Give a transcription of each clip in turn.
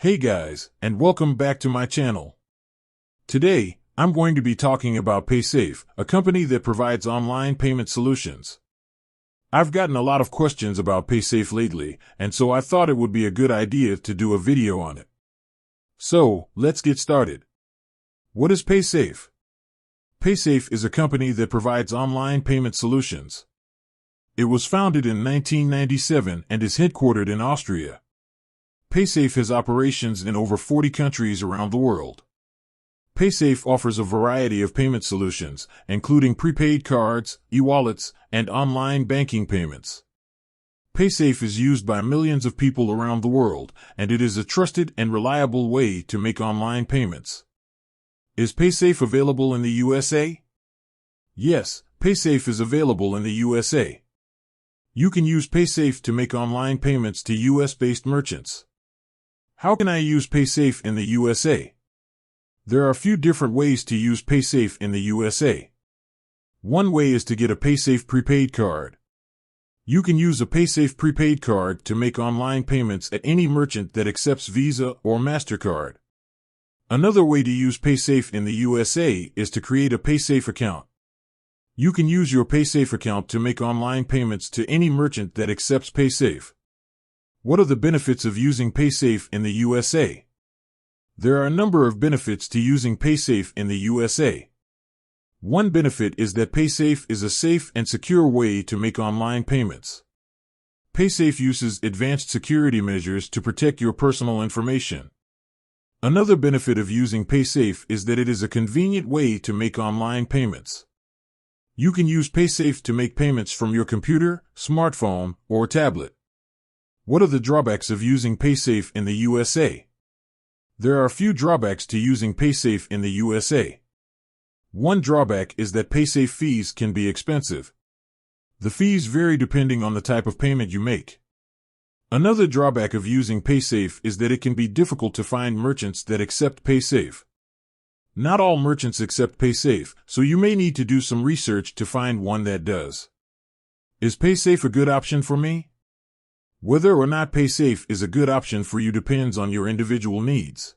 Hey guys, and welcome back to my channel. Today, I'm going to be talking about Paysafe, a company that provides online payment solutions. I've gotten a lot of questions about Paysafe lately, and so I thought it would be a good idea to do a video on it. So, let's get started. What is Paysafe? Paysafe is a company that provides online payment solutions. It was founded in 1997 and is headquartered in Austria. Paysafe has operations in over 40 countries around the world. Paysafe offers a variety of payment solutions, including prepaid cards, e-wallets, and online banking payments. Paysafe is used by millions of people around the world, and it is a trusted and reliable way to make online payments. Is Paysafe available in the USA? Yes, Paysafe is available in the USA. You can use Paysafe to make online payments to US-based merchants. How can I use Paysafe in the USA? There are a few different ways to use Paysafe in the USA. One way is to get a Paysafe prepaid card. You can use a Paysafe prepaid card to make online payments at any merchant that accepts Visa or MasterCard. Another way to use Paysafe in the USA is to create a Paysafe account. You can use your Paysafe account to make online payments to any merchant that accepts Paysafe. What are the benefits of using Paysafe in the USA? There are a number of benefits to using Paysafe in the USA. One benefit is that Paysafe is a safe and secure way to make online payments. Paysafe uses advanced security measures to protect your personal information. Another benefit of using Paysafe is that it is a convenient way to make online payments. You can use Paysafe to make payments from your computer, smartphone, or tablet. What are the drawbacks of using Paysafe in the USA? There are a few drawbacks to using Paysafe in the USA. One drawback is that Paysafe fees can be expensive. The fees vary depending on the type of payment you make. Another drawback of using Paysafe is that it can be difficult to find merchants that accept Paysafe. Not all merchants accept Paysafe, so you may need to do some research to find one that does. Is Paysafe a good option for me? Whether or not Paysafe is a good option for you depends on your individual needs.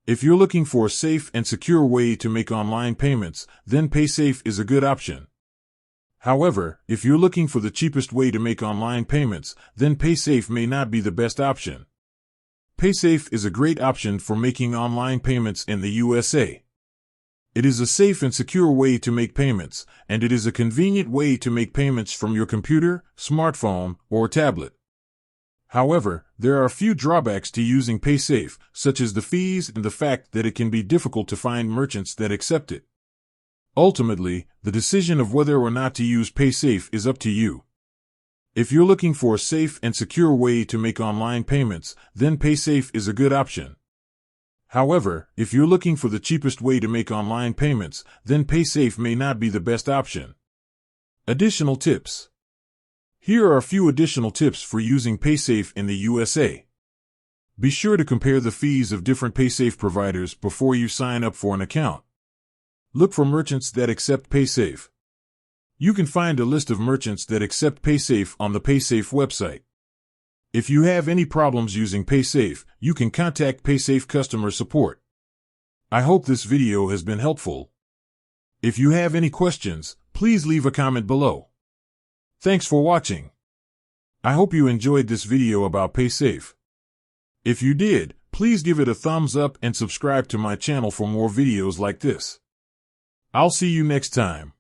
If you're looking for a safe and secure way to make online payments, then Paysafe is a good option. However, if you're looking for the cheapest way to make online payments, then Paysafe may not be the best option. Paysafe is a great option for making online payments in the USA. It is a safe and secure way to make payments, and it is a convenient way to make payments from your computer, smartphone, or tablet. However, there are a few drawbacks to using Paysafe, such as the fees and the fact that it can be difficult to find merchants that accept it. Ultimately, the decision of whether or not to use Paysafe is up to you. If you're looking for a safe and secure way to make online payments, then Paysafe is a good option. However, if you're looking for the cheapest way to make online payments, then Paysafe may not be the best option. Additional tips. Here are a few additional tips for using Paysafe in the USA. Be sure to compare the fees of different Paysafe providers before you sign up for an account. Look for merchants that accept Paysafe. You can find a list of merchants that accept Paysafe on the Paysafe website. If you have any problems using Paysafe, you can contact Paysafe customer support. I hope this video has been helpful. If you have any questions, please leave a comment below. Thanks for watching. I hope you enjoyed this video about Paysafe. If you did, please give it a thumbs up and subscribe to my channel for more videos like this. I'll see you next time.